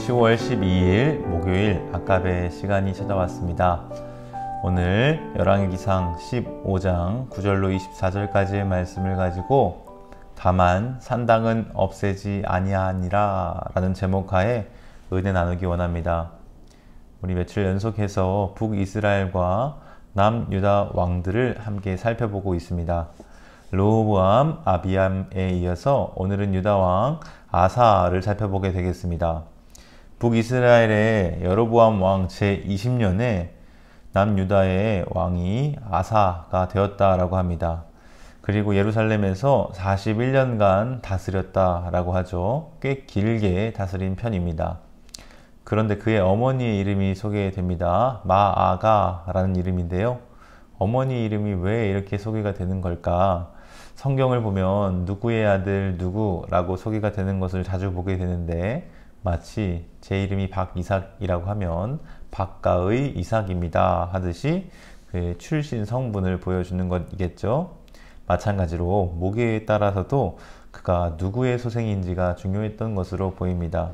10월 12일 목요일 아까베 시간이 찾아왔습니다. 오늘 열왕기상 15장 9절로 24절까지의 말씀을 가지고 다만 산당은 없애지 아니하니라 라는 제목하에 은혜 나누기 원합니다. 우리 며칠 연속해서 북이스라엘과 남유다 왕들을 함께 살펴보고 있습니다. 르호보암, 아비암에 이어서 오늘은 유다왕 아사를 살펴보게 되겠습니다. 북이스라엘의 여로보암 왕 제20년에 남유다의 왕이 아사가 되었다라고 합니다. 그리고 예루살렘에서 41년간 다스렸다라고 하죠. 꽤 길게 다스린 편입니다. 그런데 그의 어머니의 이름이 소개됩니다. 마아가라는 이름인데요. 어머니 이름이 왜 이렇게 소개가 되는 걸까? 성경을 보면 누구의 아들 누구라고 소개가 되는 것을 자주 보게 되는데 마치 제 이름이 박이삭이라고 하면 박가의 이삭입니다 하듯이 그의 출신 성분을 보여주는 것이겠죠. 마찬가지로 모계에 따라서도 그가 누구의 소생인지가 중요했던 것으로 보입니다.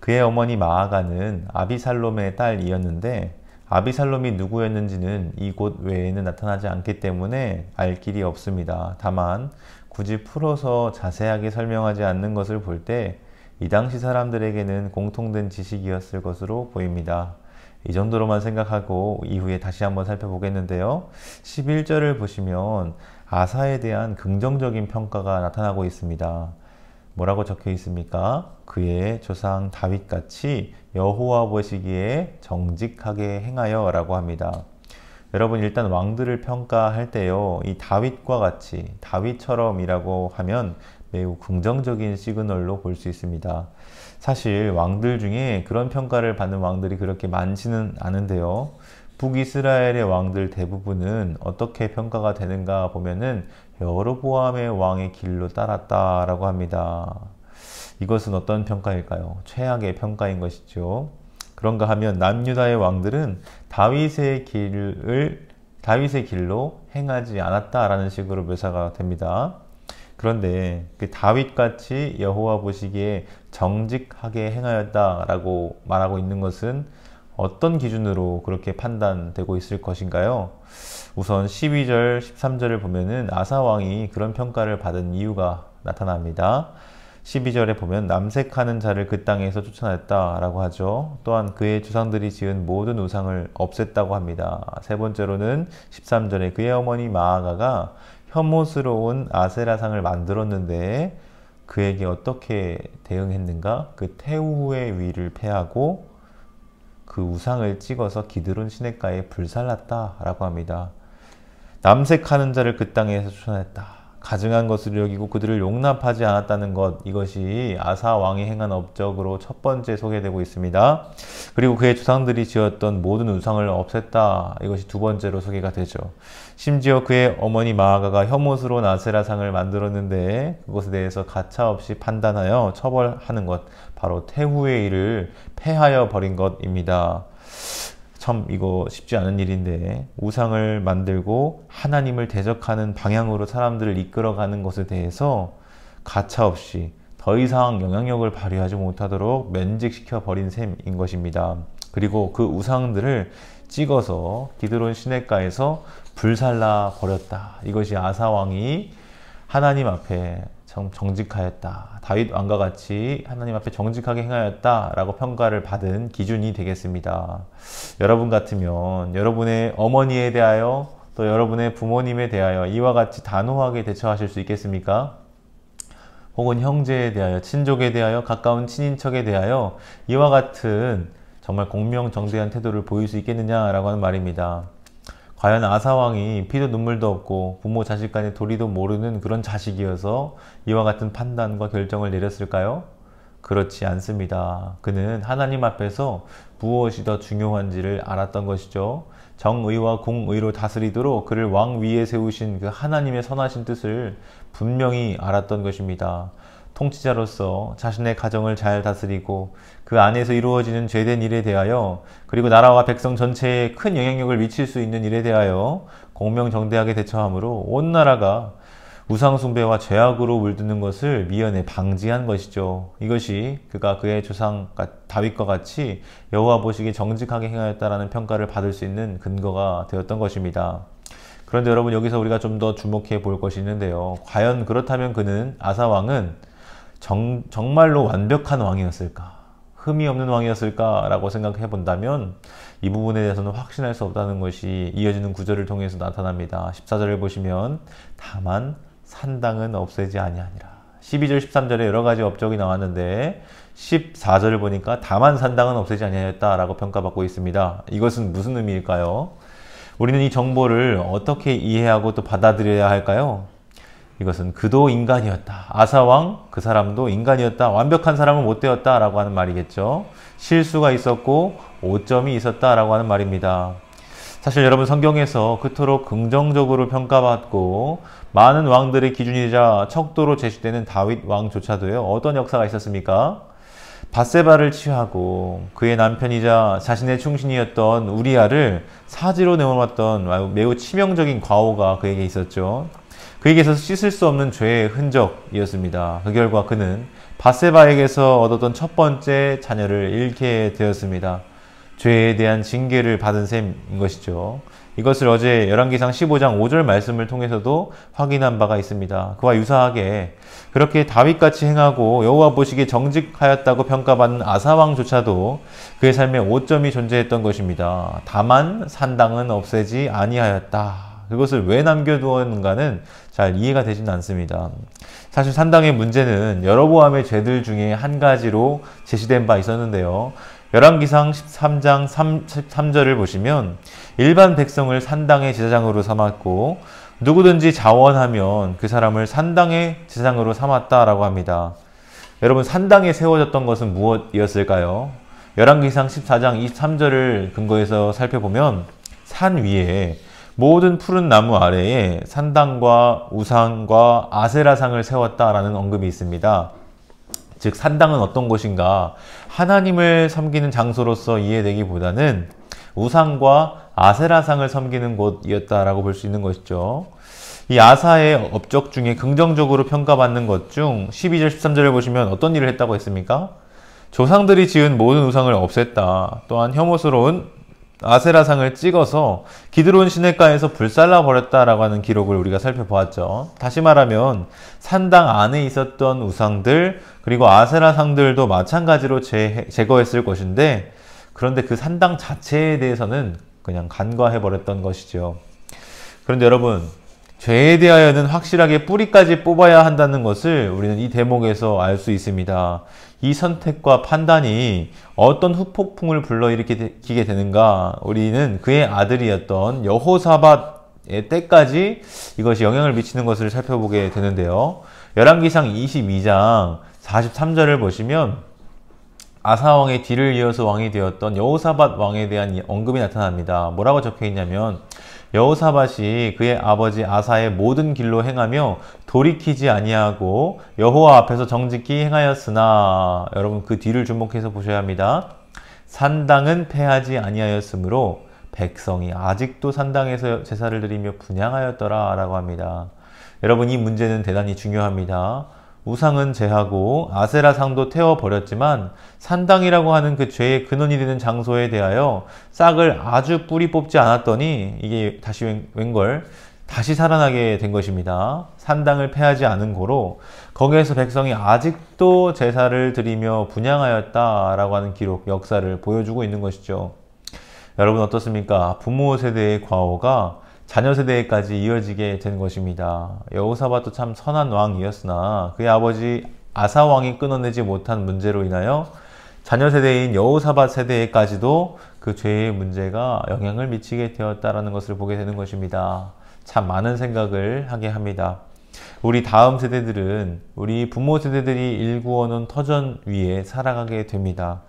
그의 어머니 마아가는 아비살롬의 딸이었는데 아비살롬이 누구였는지는 이곳 외에는 나타나지 않기 때문에 알 길이 없습니다. 다만 굳이 풀어서 자세하게 설명하지 않는 것을 볼 때 이 당시 사람들에게는 공통된 지식이었을 것으로 보입니다. 이 정도로만 생각하고 이후에 다시 한번 살펴보겠는데요. 11절을 보시면 아사에 대한 긍정적인 평가가 나타나고 있습니다. 뭐라고 적혀 있습니까? 그의 조상 다윗같이 여호와 보시기에 정직하게 행하여 라고 합니다. 여러분 일단 왕들을 평가할 때요. 이 다윗과 같이 다윗처럼 이라고 하면 매우 긍정적인 시그널로 볼 수 있습니다. 사실 왕들 중에 그런 평가를 받는 왕들이 그렇게 많지는 않은데요. 북이스라엘의 왕들 대부분은 어떻게 평가가 되는가 보면은 여로보암의 왕의 길로 따랐다라고 합니다. 이것은 어떤 평가일까요? 최악의 평가인 것이죠. 그런가 하면 남유다의 왕들은 다윗의 길로 행하지 않았다라는 식으로 묘사가 됩니다. 그런데 그 다윗같이 여호와 보시기에 정직하게 행하였다라고 말하고 있는 것은 어떤 기준으로 그렇게 판단되고 있을 것인가요? 우선 12절, 13절을 보면은 아사 왕이 그런 평가를 받은 이유가 나타납니다. 12절에 보면 남색하는 자를 그 땅에서 쫓아냈다라고 하죠. 또한 그의 조상들이 지은 모든 우상을 없앴다고 합니다. 세 번째로는 13절에 그의 어머니 마아가가 혐오스러운 아세라상을 만들었는데 그에게 어떻게 대응했는가? 그 태우의 위를 패하고 그 우상을 찍어서 기드론 시냇가에 불살랐다라고 합니다. 남색하는 자를 그 땅에서 쫓아냈다. 가증한 것으로 여기고 그들을 용납하지 않았다는 것, 이것이 아사 왕이 행한 업적으로 첫 번째 소개되고 있습니다. 그리고 그의 조상들이 지었던 모든 우상을 없앴다. 이것이 두 번째로 소개가 되죠. 심지어 그의 어머니 마아가가 혐오스러운 아세라상을 만들었는데 그것에 대해서 가차없이 판단하여 처벌하는 것, 바로 태후의 일을 폐하여 버린 것입니다. 참 이거 쉽지 않은 일인데 우상을 만들고 하나님을 대적하는 방향으로 사람들을 이끌어가는 것에 대해서 가차없이 더 이상 영향력을 발휘하지 못하도록 면직시켜 버린 셈인 것입니다. 그리고 그 우상들을 찍어서 기드론 시냇가에서 불살라 버렸다. 이것이 아사 왕이 하나님 앞에 정직하였다. 다윗 왕과 같이 하나님 앞에 정직하게 행하였다 라고 평가를 받은 기준이 되겠습니다. 여러분 같으면 여러분의 어머니에 대하여 또 여러분의 부모님에 대하여 이와 같이 단호하게 대처하실 수 있겠습니까? 혹은 형제에 대하여, 친족에 대하여, 가까운 친인척에 대하여 이와 같은 정말 공명정대한 태도를 보일 수 있겠느냐라고 하는 말입니다. 과연 아사왕이 피도 눈물도 없고 부모 자식 간의 도리도 모르는 그런 자식이어서 이와 같은 판단과 결정을 내렸을까요? 그렇지 않습니다. 그는 하나님 앞에서 무엇이 더 중요한지를 알았던 것이죠. 정의와 공의로 다스리도록 그를 왕 위에 세우신 그 하나님의 선하신 뜻을 분명히 알았던 것입니다. 통치자로서 자신의 가정을 잘 다스리고 그 안에서 이루어지는 죄된 일에 대하여, 그리고 나라와 백성 전체에 큰 영향력을 미칠 수 있는 일에 대하여 공명정대하게 대처하므로 온 나라가 우상 숭배와 죄악으로 물드는 것을 미연에 방지한 것이죠. 이것이 그가 그의 조상 다윗과 같이 여호와 보시기에 정직하게 행하였다라는 평가를 받을 수 있는 근거가 되었던 것입니다. 그런데 여러분, 여기서 우리가 좀 더 주목해 볼 것이 있는데요. 과연 그렇다면 그는, 아사 왕은 정말로 완벽한 왕이었을까? 흠이 없는 왕이었을까라고 생각해 본다면 이 부분에 대해서는 확신할 수 없다는 것이 이어지는 구절을 통해서 나타납니다. 14절을 보시면 다만 산당은 없애지 아니하니라. 12절 13절에 여러 가지 업적이 나왔는데 14절을 보니까 다만 산당은 없애지 아니하였다라고 평가받고 있습니다. 이것은 무슨 의미일까요? 우리는 이 정보를 어떻게 이해하고 또 받아들여야 할까요? 이것은 그도 인간이었다. 아사왕 그 사람도 인간이었다. 완벽한 사람은 못 되었다 라고 하는 말이겠죠. 실수가 있었고 오점이 있었다 라고 하는 말입니다. 사실 여러분, 성경에서 그토록 긍정적으로 평가받고 많은 왕들의 기준이자 척도로 제시되는 다윗 왕조차도요, 어떤 역사가 있었습니까? 밧세바를 취하고 그의 남편이자 자신의 충신이었던 우리아를 사지로 내어놨던 매우 치명적인 과오가 그에게 있었죠. 그에게서 씻을 수 없는 죄의 흔적이었습니다. 그 결과 그는 밧세바에게서 얻었던 첫 번째 자녀를 잃게 되었습니다. 죄에 대한 징계를 받은 셈인 것이죠. 이것을 어제 열왕기상 15장 5절 말씀을 통해서도 확인한 바가 있습니다. 그와 유사하게 그렇게 다윗같이 행하고 여호와 보시기에 정직하였다고 평가받는 아사왕조차도 그의 삶에 오점이 존재했던 것입니다. 다만 산당은 없애지 아니하였다. 그것을 왜 남겨두었는가는 잘 이해가 되지는 않습니다. 사실 산당의 문제는 여로보암의 죄들 중에 한 가지로 제시된 바 있었는데요. 열왕기상 13장 3절을 보시면 일반 백성을 산당의 제사장으로 삼았고 누구든지 자원하면 그 사람을 산당의 제사장으로 삼았다라고 합니다. 여러분, 산당에 세워졌던 것은 무엇이었을까요? 열왕기상 14장 23절을 근거해서 살펴보면 산 위에 모든 푸른 나무 아래에 산당과 우상과 아세라상을 세웠다라는 언급이 있습니다. 즉 산당은 어떤 곳인가? 하나님을 섬기는 장소로서 이해되기보다는 우상과 아세라상을 섬기는 곳이었다라고 볼 수 있는 것이죠. 이 아사의 업적 중에 긍정적으로 평가받는 것 중 12절 13절을 보시면 어떤 일을 했다고 했습니까? 조상들이 지은 모든 우상을 없앴다. 또한 혐오스러운 아세라상을 찍어서 기드론 시냇가에서 불살라 버렸다라고 하는 기록을 우리가 살펴보았죠. 다시 말하면 산당 안에 있었던 우상들 그리고 아세라상들도 마찬가지로 제거했을 것인데, 그런데 그 산당 자체에 대해서는 그냥 간과해 버렸던 것이죠. 그런데 여러분, 죄에 대하여는 확실하게 뿌리까지 뽑아야 한다는 것을 우리는 이 대목에서 알 수 있습니다. 이 선택과 판단이 어떤 후폭풍을 불러일으키게 되는가? 우리는 그의 아들이었던 여호사밧의 때까지 이것이 영향을 미치는 것을 살펴보게 되는데요. 열왕기상 22장 43절을 보시면 아사왕의 뒤를 이어서 왕이 되었던 여호사밧 왕에 대한 언급이 나타납니다. 뭐라고 적혀 있냐면 여호사밧이 그의 아버지 아사의 모든 길로 행하며 돌이키지 아니하고 여호와 앞에서 정직히 행하였으나, 여러분 그 뒤를 주목해서 보셔야 합니다. 산당은 폐하지 아니하였으므로 백성이 아직도 산당에서 제사를 드리며 분향하였더라 라고 합니다. 여러분, 이 문제는 대단히 중요합니다. 우상은 제하고 아세라상도 태워버렸지만 산당이라고 하는 그 죄의 근원이 되는 장소에 대하여 싹을 아주 뿌리 뽑지 않았더니 이게 다시 웬걸 다시 살아나게 된 것입니다. 산당을 폐하지 않은 고로 거기에서 백성이 아직도 제사를 드리며 분향하였다라고 하는 기록, 역사를 보여주고 있는 것이죠. 여러분 어떻습니까? 부모 세대의 과오가 자녀 세대까지 이어지게 된 것입니다. 여호사밧도 참 선한 왕이었으나 그의 아버지 아사 왕이 끊어내지 못한 문제로 인하여 자녀 세대인 여호사밧 세대에까지도 그 죄의 문제가 영향을 미치게 되었다는 것을 보게 되는 것입니다. 참 많은 생각을 하게 합니다. 우리 다음 세대들은 우리 부모 세대들이 일구어놓은 터전 위에 살아가게 됩니다.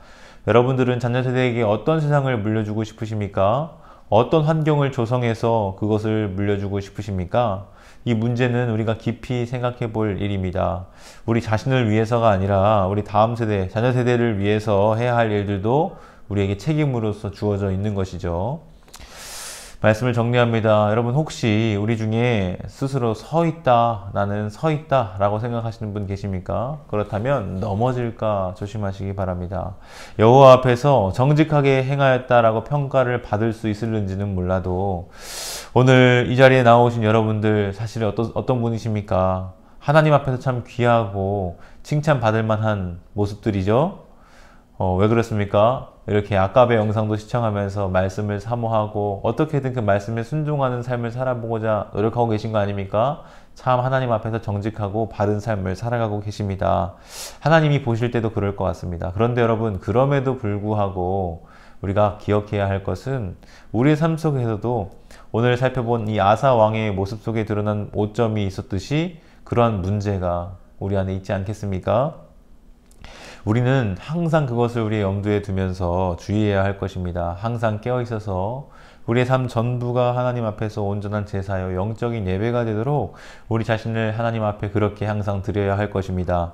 여러분들은 자녀 세대에게 어떤 세상을 물려주고 싶으십니까? 어떤 환경을 조성해서 그것을 물려주고 싶으십니까? 이 문제는 우리가 깊이 생각해 볼 일입니다. 우리 자신을 위해서가 아니라 우리 다음 세대, 자녀 세대를 위해서 해야 할 일들도 우리에게 책임으로서 주어져 있는 것이죠. 말씀을 정리합니다. 여러분 혹시 우리 중에 스스로 서 있다, 나는 서 있다 라고 생각하시는 분 계십니까? 그렇다면 넘어질까 조심하시기 바랍니다. 여호와 앞에서 정직하게 행하였다라고 평가를 받을 수 있을는지는 몰라도 오늘 이 자리에 나오신 여러분들 사실 어떤 분이십니까? 하나님 앞에서 참 귀하고 칭찬받을 만한 모습들이죠. 왜 그렇습니까? 이렇게 아까의 영상도 시청하면서 말씀을 사모하고 어떻게든 그 말씀에 순종하는 삶을 살아보고자 노력하고 계신 거 아닙니까? 참 하나님 앞에서 정직하고 바른 삶을 살아가고 계십니다. 하나님이 보실 때도 그럴 것 같습니다. 그런데 여러분, 그럼에도 불구하고 우리가 기억해야 할 것은 우리의 삶 속에서도 오늘 살펴본 이 아사 왕의 모습 속에 드러난 오점이 있었듯이 그러한 문제가 우리 안에 있지 않겠습니까? 우리는 항상 그것을 우리의 염두에 두면서 주의해야 할 것입니다. 항상 깨어 있어서 우리의 삶 전부가 하나님 앞에서 온전한 제사요 영적인 예배가 되도록 우리 자신을 하나님 앞에 그렇게 항상 드려야 할 것입니다.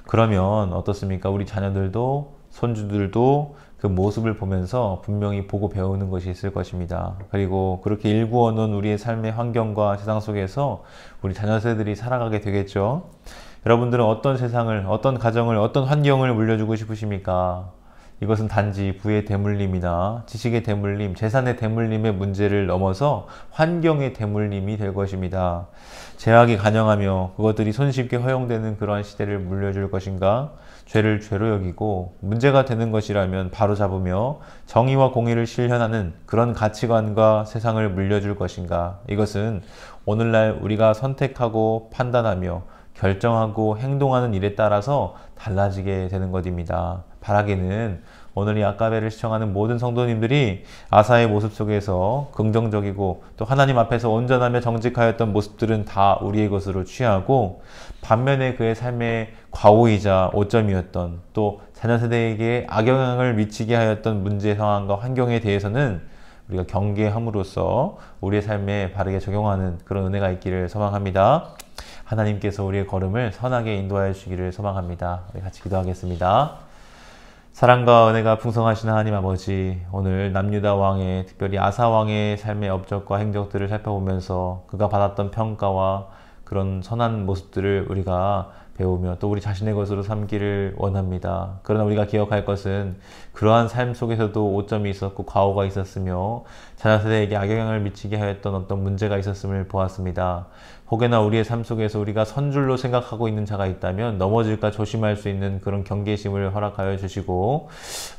그러면 어떻습니까? 우리 자녀들도 손주들도 그 모습을 보면서 분명히 보고 배우는 것이 있을 것입니다. 그리고 그렇게 일구어 놓은 우리의 삶의 환경과 세상 속에서 우리 자녀 세대들이 살아가게 되겠죠. 여러분들은 어떤 세상을, 어떤 가정을, 어떤 환경을 물려주고 싶으십니까? 이것은 단지 부의 대물림이나 지식의 대물림, 재산의 대물림의 문제를 넘어서 환경의 대물림이 될 것입니다. 죄악이 간영하며 그것들이 손쉽게 허용되는 그러한 시대를 물려줄 것인가? 죄를 죄로 여기고 문제가 되는 것이라면 바로잡으며 정의와 공의를 실현하는 그런 가치관과 세상을 물려줄 것인가? 이것은 오늘날 우리가 선택하고 판단하며 결정하고 행동하는 일에 따라서 달라지게 되는 것입니다. 바라기는 오늘 이 아까베를 시청하는 모든 성도님들이 아사의 모습 속에서 긍정적이고 또 하나님 앞에서 온전하며 정직하였던 모습들은 다 우리의 것으로 취하고 반면에 그의 삶의 과오이자 오점이었던 또 자녀 세대에게 악영향을 미치게 하였던 문제 상황과 환경에 대해서는 우리가 경계함으로써 우리의 삶에 바르게 적용하는 그런 은혜가 있기를 소망합니다. 하나님께서 우리의 걸음을 선하게 인도하여 주시기를 소망합니다. 우리 같이 기도하겠습니다. 사랑과 은혜가 풍성하신 하나님 아버지, 오늘 남유다 왕의, 특별히 아사 왕의 삶의 업적과 행적들을 살펴보면서 그가 받았던 평가와 그런 선한 모습들을 우리가 배우며 또 우리 자신의 것으로 삼기를 원합니다. 그러나 우리가 기억할 것은 그러한 삶 속에서도 오점이 있었고 과오가 있었으며 자녀 세대에게 악영향을 미치게 하였던 어떤 문제가 있었음을 보았습니다. 혹여나 우리의 삶 속에서 우리가 선줄로 생각하고 있는 자가 있다면 넘어질까 조심할 수 있는 그런 경계심을 허락하여 주시고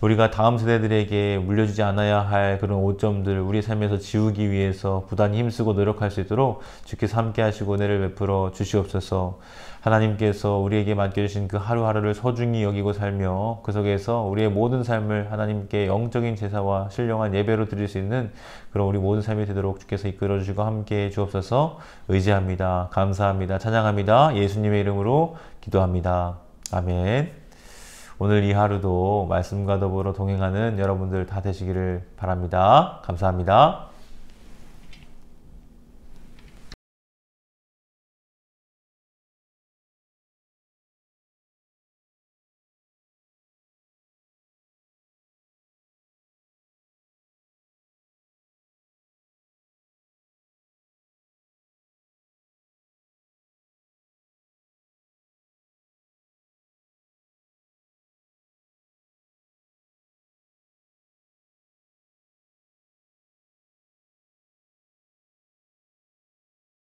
우리가 다음 세대들에게 물려주지 않아야 할 그런 오점들 우리의 삶에서 지우기 위해서 부단히 힘쓰고 노력할 수 있도록 주께서 함께 하시고 은혜를 베풀어 주시옵소서. 하나님께서 우리에게 맡겨주신 그 하루하루를 소중히 여기고 살며 그 속에서 우리의 모든 삶을 하나님께 영적인 제사와 신령한 예배로 드릴 수 있는 그런 우리 모든 삶이 되도록 주께서 이끌어 주시고 함께 주옵소서. 의지합니다. 감사합니다. 찬양합니다. 예수님의 이름으로 기도합니다. 아멘. 오늘 이 하루도 말씀과 더불어 동행하는 여러분들 다 되시기를 바랍니다. 감사합니다.